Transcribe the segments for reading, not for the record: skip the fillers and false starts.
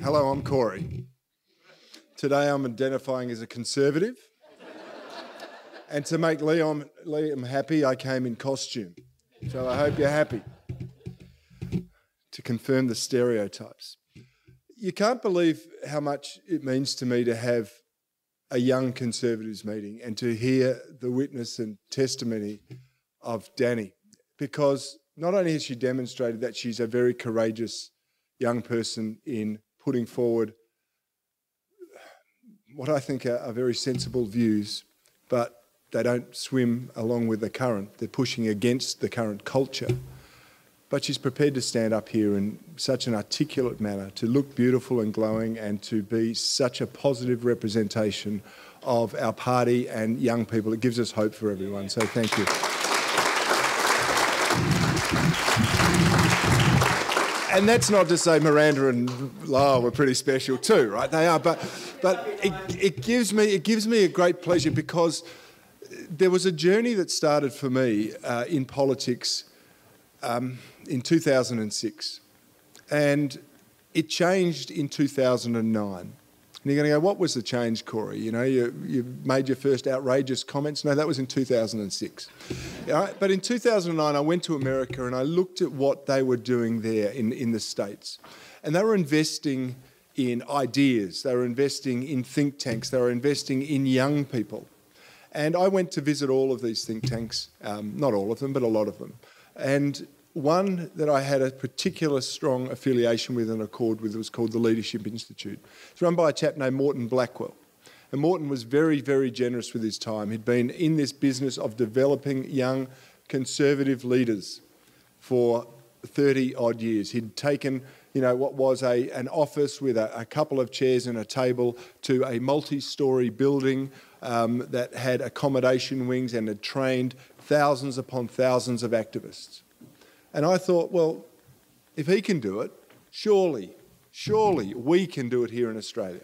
Hello, I'm Corey. Today I'm identifying as a Conservative. And to make Liam happy, I came in costume. So I hope you're happy. To confirm the stereotypes. You can't believe how much it means to me to have a young Conservatives meeting and to hear the witness and testimony of Dani, because not only has she demonstrated that she's a very courageous young person in putting forward what I think are very sensible views, but they don't swim along with the current. They're pushing against the current culture. But she's prepared to stand up here in such an articulate manner, to look beautiful and glowing and to be such a positive representation of our party and young people. It gives us hope for everyone, so thank you. And that's not to say Miranda and Lyle were pretty special too, right? They are, but it gives me a great pleasure, because there was a journey that started for me in politics in 2006, and it changed in 2009. And you're going to go, what was the change, Corey? You know, you made your first outrageous comments. No, that was in 2006. But in 2009, I went to America and I looked at what they were doing there in the States. And they were investing in ideas. They were investing in think tanks. They were investing in young people. And I went to visit all of these think tanks, not all of them, but a lot of them. And one that I had a particular strong affiliation with and accord with was called the Leadership Institute. It's run by a chap named Morton Blackwell. And Morton was very, very generous with his time. He'd been in this business of developing young Conservative leaders for 30-odd years. He'd taken, what was an office with a couple of chairs and a table to a multi-storey building that had accommodation wings and had trained thousands upon thousands of activists. And I thought, well, if he can do it, surely we can do it here in Australia.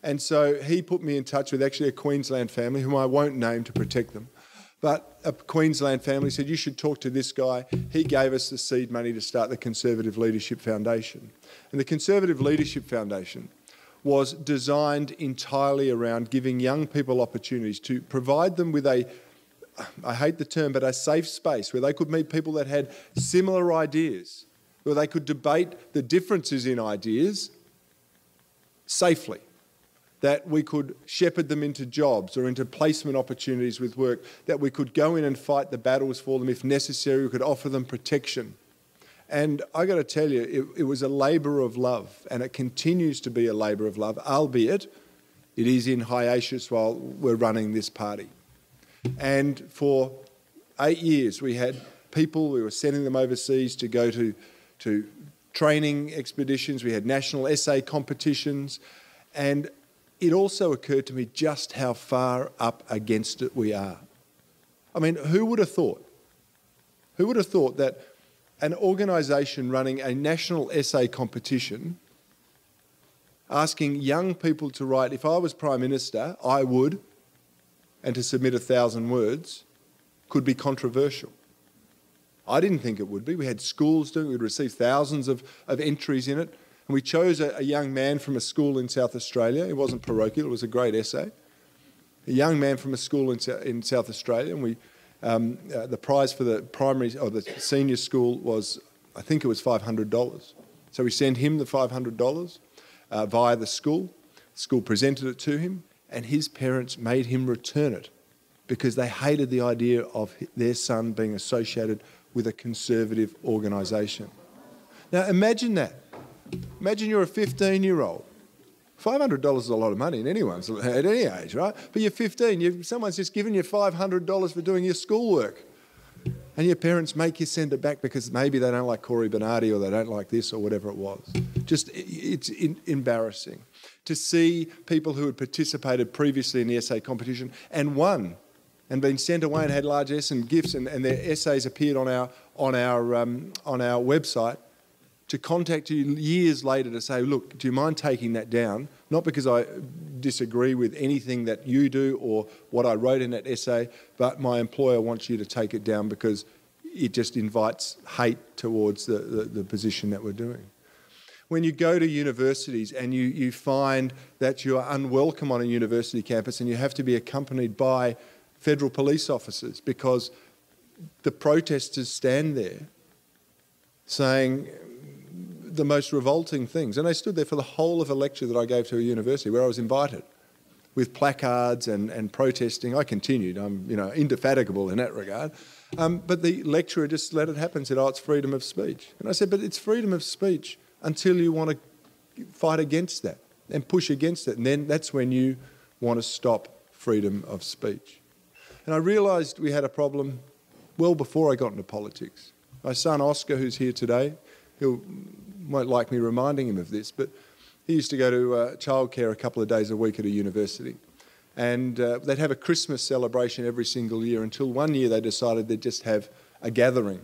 And so he put me in touch with actually a Queensland family, whom I won't name to protect them, but a Queensland family said, you should talk to this guy. He gave us the seed money to start the Conservative Leadership Foundation. And the Conservative Leadership Foundation was designed entirely around giving young people opportunities, to provide them with I hate the term, but a safe space where they could meet people that had similar ideas, where they could debate the differences in ideas safely, that we could shepherd them into jobs or into placement opportunities with work, that we could go in and fight the battles for them if necessary, we could offer them protection. And I got to tell you, it was a labour of love, and it continues to be a labour of love, albeit it is in hiatus while we're running this party. And for 8 years, we had people, we were sending them overseas to go to training expeditions. We had national essay competitions. And it also occurred to me just how far up against it we are. I mean, who would have thought? Who would have thought that an organisation running a national essay competition, asking young people to write, if I was Prime Minister, I would, and to submit 1,000 words, could be controversial. I didn't think it would be. We had schools doing it. We'd received thousands of entries in it. And we chose a young man from a school in South Australia. It wasn't parochial, it was a great essay. A young man from a school in South Australia. And we, the prize for the primary or the senior school was, I think it was $500. So we sent him the $500 via the school. The school presented it to him, and his parents made him return it because they hated the idea of their son being associated with a Conservative organisation. Now imagine that. Imagine you're a 15-year-old. $500 is a lot of money in anyone's at any age, right? But you're 15, someone's just given you $500 for doing your schoolwork. And your parents make you send it back because maybe they don't like Cory Bernardi or they don't like this or whatever it was. It's embarrassing to see people who had participated previously in the essay competition and won and been sent away and had large gifts and their essays appeared on our website, to contact you years later to say, look, do you mind taking that down? Not because I disagree with anything that you do or what I wrote in that essay, but my employer wants you to take it down because it just invites hate towards the position that we're doing. when you go to universities and you find that you are unwelcome on a university campus and you have to be accompanied by federal police officers because the protesters stand there saying the most revolting things. And they stood there for the whole of a lecture that I gave to a university where I was invited with placards and protesting. I continued. I'm indefatigable in that regard. But the lecturer just let it happen, said, oh, it's freedom of speech. And I said, but it's freedom of speech until you want to fight against that and push against it. And then that's when you want to stop freedom of speech. And I realised we had a problem well before I got into politics. My son Oscar, who's here today, he won't like me reminding him of this, but he used to go to childcare a couple of days a week at a university. And they'd have a Christmas celebration every single year until one year they decided they'd just have a gathering.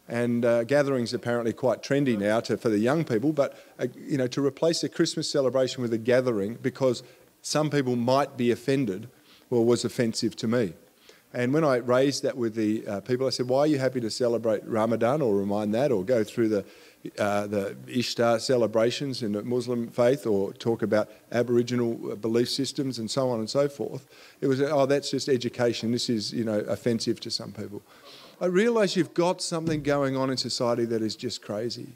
And gatherings are apparently quite trendy now for the young people, but to replace a Christmas celebration with a gathering because some people might be offended, well, was offensive to me. And when I raised that with the people, I said, why are you happy to celebrate Ramadan or remind that or go through the Ishtar celebrations in the Muslim faith or talk about Aboriginal belief systems and so on and so forth? It was, oh, that's just education. This is, offensive to some people. I realise you've got something going on in society that is just crazy.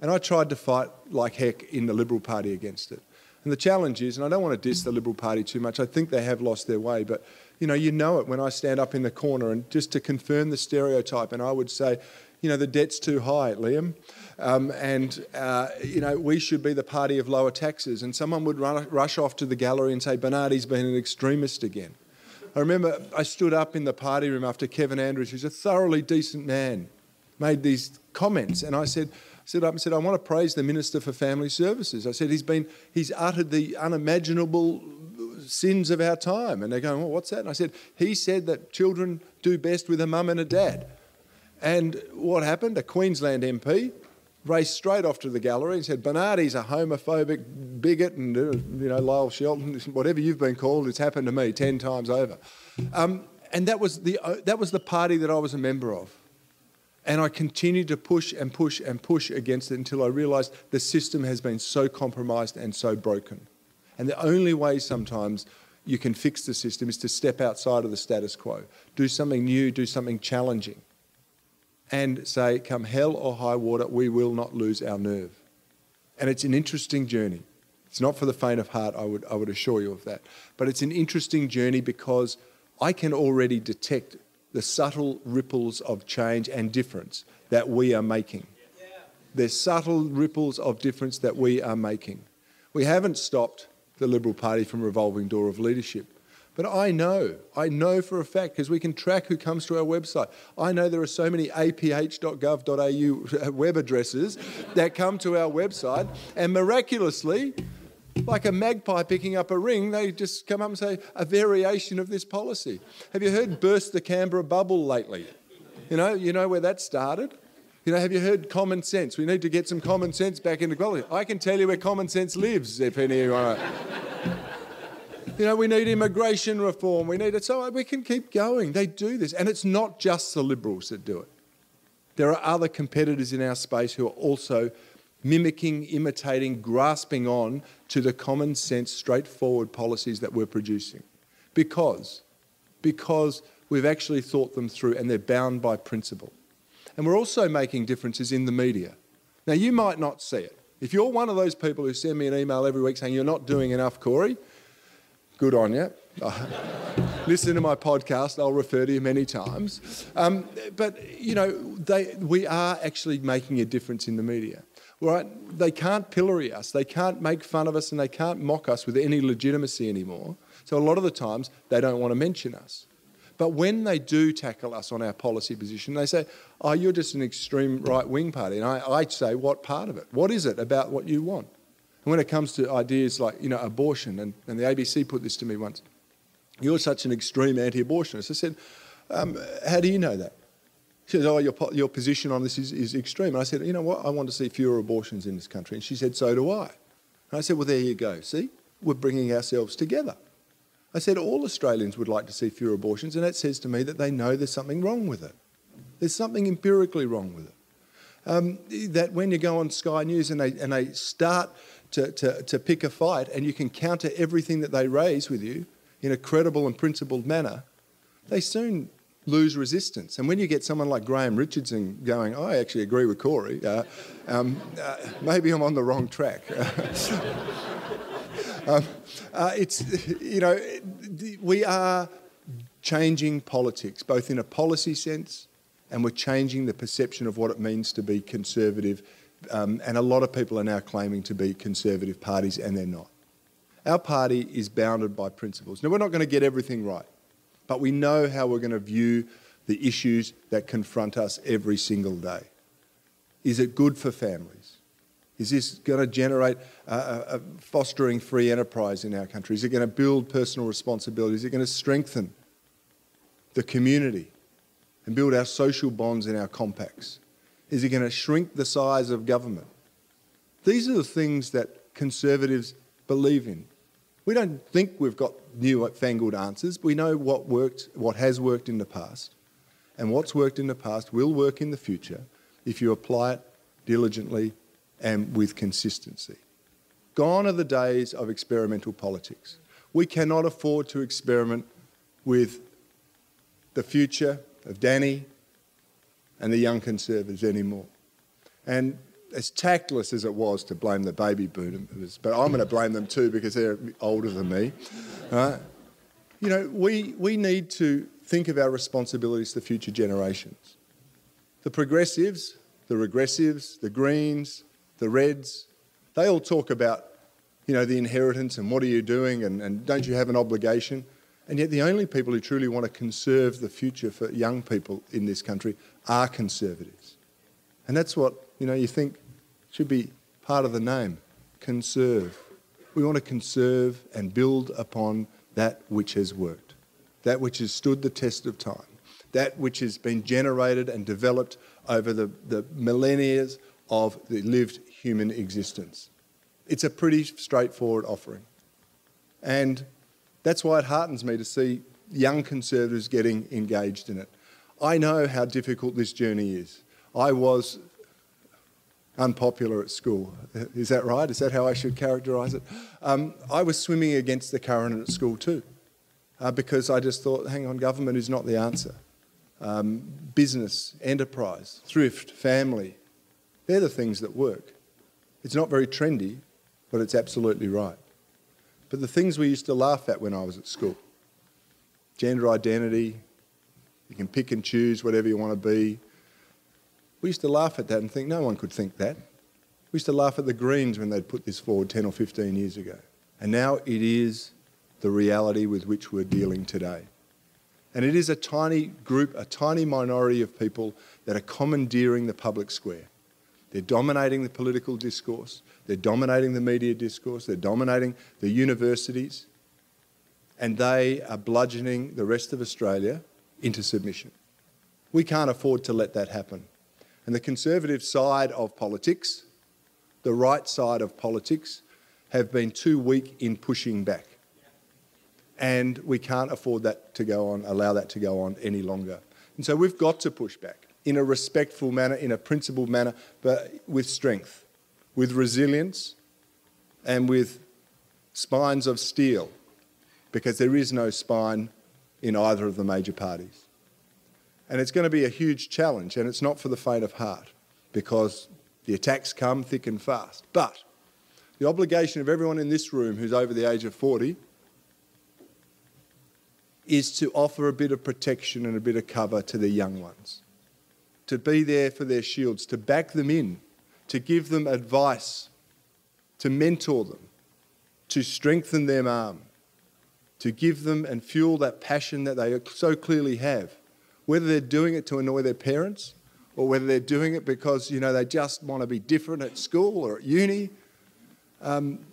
And I tried to fight like heck in the Liberal Party against it. And the challenge is, and I don't want to diss the Liberal Party too much, I think they have lost their way, but you know it when I stand up in the corner and just to confirm the stereotype, and I would say, the debt's too high, Liam, we should be the party of lower taxes. And someone would rush off to the gallery and say, Bernardi's been an extremist again. I remember I stood up in the party room after Kevin Andrews, who's a thoroughly decent man, made these comments, and I stood up and said, I want to praise the Minister for Family Services. I said, he's uttered the unimaginable sins of our time. And they're going, well, what's that? And I said, he said that children do best with a mum and a dad. And what happened? A Queensland MP raced straight off to the gallery and said, Bernardi's a homophobic bigot and, Lyle Shelton, whatever you've been called, it's happened to me 10 times over. And that was the party that I was a member of. And I continued to push and push and push against it until I realised the system has been so compromised and so broken. And the only way sometimes you can fix the system is to step outside of the status quo, do something new, do something challenging, and say, come hell or high water, we will not lose our nerve. And it's an interesting journey. It's not for the faint of heart, I would assure you of that. But it's an interesting journey because I can already detect the subtle ripples of change and difference that we are making. There's subtle ripples of difference that we are making. We haven't stopped the Liberal Party from revolving door of leadership. But I know for a fact, because we can track who comes to our website. I know there are so many aph.gov.au web addresses that come to our website, and miraculously, like a magpie picking up a ring, they just come up and say, a variation of this policy. Have you heard burst the Canberra bubble lately? You know where that started? Have you heard common sense? We need to get some common sense back into quality. I can tell you where common sense lives, if anyone... we need immigration reform. We need it. So we can keep going. They do this. And it's not just the Liberals that do it. There are other competitors in our space who are also mimicking, imitating, grasping on to the common sense, straightforward policies that we're producing. Because we've actually thought them through and they're bound by principle. And we're also making differences in the media. Now, you might not see it. If you're one of those people who send me an email every week saying you're not doing enough, Corey, good on you. Listen to my podcast. I'll refer to you many times. We are actually making a difference in the media. Right? They can't pillory us. They can't make fun of us and they can't mock us with any legitimacy anymore. So a lot of the times they don't want to mention us. But when they do tackle us on our policy position, they say, oh, you're just an extreme right-wing party. And I say, what part of it? What is it about what you want? And when it comes to ideas like, abortion, and the ABC put this to me once, you're such an extreme anti-abortionist. I said, how do you know that? She said, oh, your position on this is extreme. And I said, you know what, I want to see fewer abortions in this country. And she said, so do I. And I said, well, there you go. See, we're bringing ourselves together. I said, all Australians would like to see fewer abortions, and that says to me that they know there's something wrong with it. There's something empirically wrong with it. that when you go on Sky News and they start to pick a fight and you can counter everything that they raise with you in a credible and principled manner, they soon lose resistance. And when you get someone like Graham Richardson going, I actually agree with Corey, maybe I'm on the wrong track. We are changing politics, both in a policy sense, and we're changing the perception of what it means to be conservative. And a lot of people are now claiming to be conservative parties, and they're not. Our party is bounded by principles. Now, we're not going to get everything right, but we know how we're going to view the issues that confront us every single day. Is it good for families? Is this going to generate fostering free enterprise in our country? Is it going to build personal responsibility? Is it going to strengthen the community and build our social bonds and our compacts? Is it going to shrink the size of government? These are the things that conservatives believe in. We don't think we've got new-fangled answers. We know what worked, what has worked in the past, and what's worked in the past will work in the future if you apply it diligently and with consistency. Gone are the days of experimental politics. We cannot afford to experiment with the future of Danny and the young conservatives anymore. And as tactless as it was to blame the baby boomers, but I'm going to blame them too because they're older than me, right? You know, we need to think of our responsibilities to future generations. The progressives, the regressives, the Greens, the Reds, they all talk about, you know, the inheritance and what are you doing and don't you have an obligation? And yet the only people who truly want to conserve the future for young people in this country are conservatives. And that's what, you know, you think should be part of the name, conserve. We want to conserve and build upon that which has worked, that which has stood the test of time, that which has been generated and developed over the millennia of the lived human existence. It's a pretty straightforward offering. And that's why it heartens me to see young conservatives getting engaged in it. I know how difficult this journey is. I was unpopular at school. Is that right? Is that how I should characterise it? I was swimming against the current at school too, because I just thought, hang on, government is not the answer. Business, enterprise, thrift, family, they're the things that work. It's not very trendy, but it's absolutely right. But the things we used to laugh at when I was at school, gender identity, you can pick and choose whatever you want to be. We used to laugh at that and think no one could think that. We used to laugh at the Greens when they'd put this forward 10 or 15 years ago. And now it is the reality with which we're dealing today. And it is a tiny group, a tiny minority of people that are commandeering the public square. They're dominating the political discourse, they're dominating the media discourse, they're dominating the universities, and they are bludgeoning the rest of Australia into submission. We can't afford to let that happen. And the conservative side of politics, the right side of politics, have been too weak in pushing back. And we can't afford that to go on, allow that to go on any longer. And so we've got to push back in a respectful manner, in a principled manner, but with strength, with resilience, and with spines of steel, because there is no spine in either of the major parties. And it's going to be a huge challenge, and it's not for the faint of heart, because the attacks come thick and fast. But the obligation of everyone in this room who's over the age of 40 is to offer a bit of protection and a bit of cover to the young ones, to be there for their shields, to back them in, to give them advice, to mentor them, to strengthen their arm, to give them and fuel that passion that they so clearly have, whether they're doing it to annoy their parents or whether they're doing it because, you know, they just want to be different at school or at uni.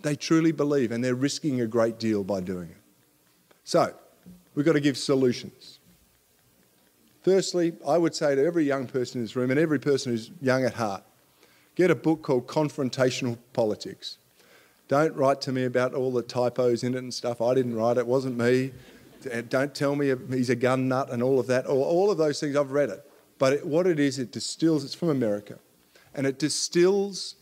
They truly believe, and they're risking a great deal by doing it. So we've got to give solutions. Firstly, I would say to every young person in this room and every person who's young at heart, get a book called Confrontational Politics. Don't write to me about all the typos in it and stuff. I didn't write it. It wasn't me. Don't tell me he's a gun nut and all of that. All of those things, I've read it. But what it is, it distills, it's from America, And it distills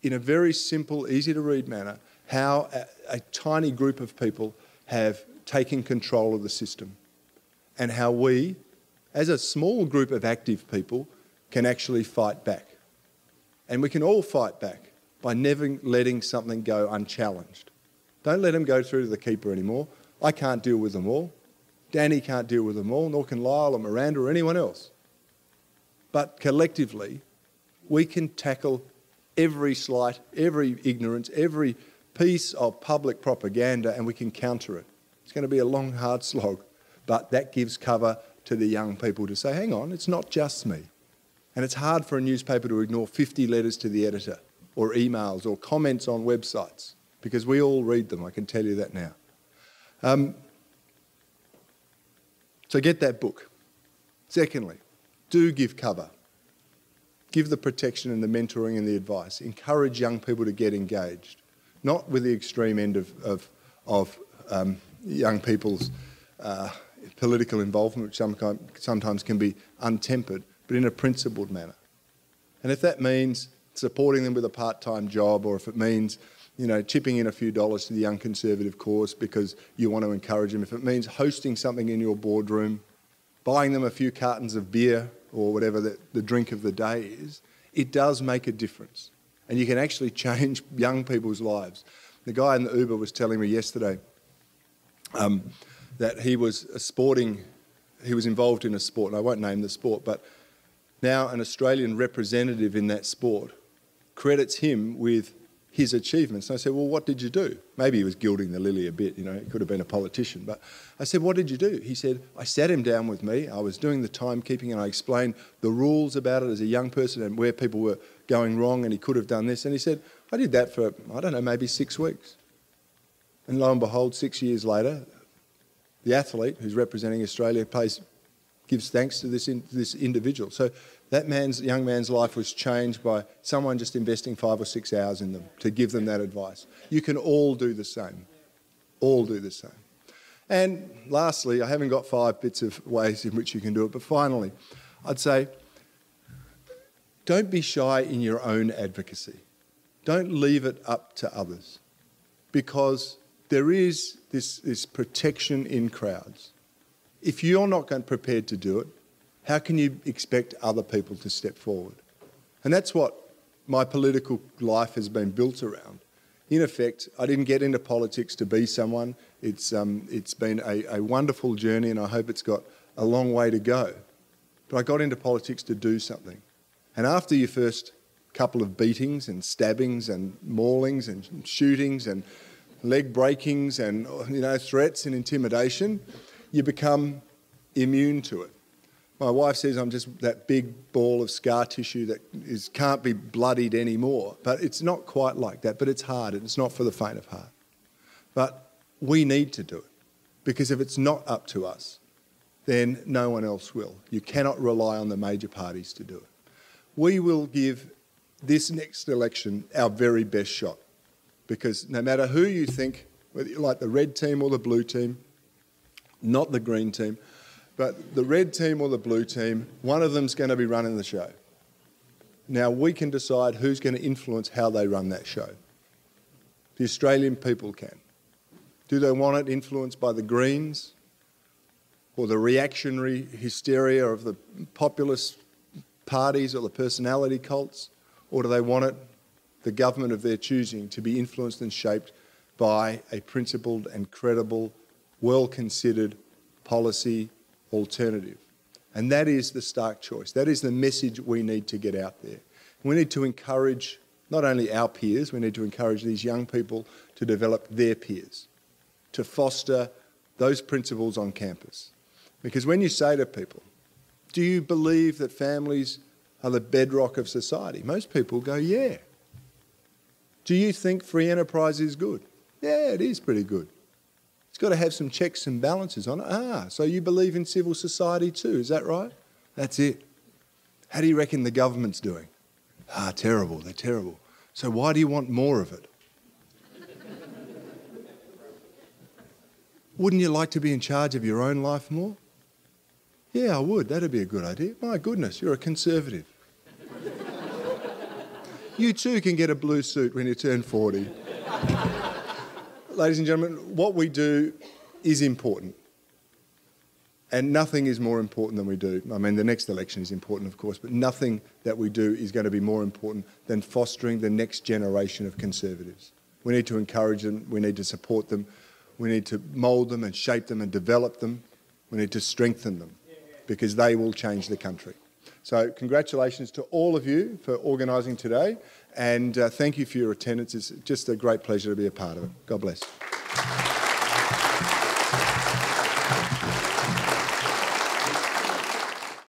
in a very simple, easy to read manner how a tiny group of people have taken control of the system and how we, as a small group of active people, can actually fight back. And we can all fight back by never letting something go unchallenged. Don't let them go through to the keeper anymore. I can't deal with them all. Danny can't deal with them all, nor can Lyle or Miranda or anyone else. But collectively, we can tackle every slight, every ignorance, every piece of public propaganda, and we can counter it. It's going to be a long, hard slog, but that gives cover to the young people to say, hang on, it's not just me. And it's hard for a newspaper to ignore 50 letters to the editor or emails or comments on websites, because we all read them, I can tell you that now. So get that book. Secondly, do give cover. Give the protection and the mentoring and the advice. Encourage young people to get engaged, not with the extreme end of young people's political involvement, which sometimes can be untempered, but in a principled manner. And if that means supporting them with a part-time job, or if it means, chipping in a few dollars to the Young Conservative cause because you want to encourage them, if it means hosting something in your boardroom, buying them a few cartons of beer or whatever the drink of the day is, it does make a difference. And you can actually change young people's lives. The guy in the Uber was telling me yesterday that he was involved in a sport, and I won't name the sport, but now an Australian representative in that sport credits him with his achievements. And I said, well, what did you do? Maybe he was gilding the lily a bit, he could have been a politician. But I said, what did you do? He said, I sat him down with me, I was doing the timekeeping, and I explained the rules about it as a young person and where people were going wrong, and he could have done this. And he said, I did that for, maybe 6 weeks. And lo and behold, 6 years later, the athlete who's representing Australia gives thanks to this individual. So that young man's life was changed by someone just investing 5 or 6 hours in them to give them that advice. You can all do the same. All do the same. And lastly, I haven't got 5 bits of ways in which you can do it, but finally, I'd say don't be shy in your own advocacy. Don't leave it up to others, because there is this protection in crowds. If you're not prepared to do it, how can you expect other people to step forward? And that's what my political life has been built around. In effect, I didn't get into politics to be someone. It's been a wonderful journey, and I hope it's got a long way to go. But I got into politics to do something. And after your first couple of beatings and stabbings and maulings and shootings and leg breakings and threats and intimidation, you become immune to it. My wife says I'm just that big ball of scar tissue that can't be bloodied anymore. But it's not quite like that. But it's hard, and it's not for the faint of heart. But we need to do it, because if it's not up to us, then no one else will. You cannot rely on the major parties to do it. We will give this next election our very best shot, because no matter who you think, whether you like the red team or the blue team, not the green team, but the red team or the blue team, one of them's going to be running the show. Now, we can decide who's going to influence how they run that show. The Australian people can. Do they want it influenced by the Greens or the reactionary hysteria of the populist parties or the personality cults? Or do they want the government of their choosing, to be influenced and shaped by a principled and credible, well-considered policy alternative? And that is the stark choice. That is the message we need to get out there. We need to encourage not only our peers, we need to encourage these young people to develop their peers, to foster those principles on campus. Because when you say to people, do you believe that families are the bedrock of society? Most people go, yeah. Do you think free enterprise is good? Yeah, it is pretty good. It's got to have some checks and balances on it. So you believe in civil society too, is that right? That's it. How do you reckon the government's doing? Terrible, they're terrible. So why do you want more of it? Wouldn't you like to be in charge of your own life more? Yeah, I would. That'd be a good idea. My goodness, you're a conservative. You too can get a blue suit when you turn 40. Ladies and gentlemen, what we do is important. And nothing is more important than we do. I mean, the next election is important, of course, but nothing that we do is going to be more important than fostering the next generation of Conservatives. We need to encourage them, we need to support them, we need to mould them and shape them and develop them. We need to strengthen them because they will change the country. So congratulations to all of you for organising today, and thank you for your attendance. It's just a great pleasure to be a part of it. God bless.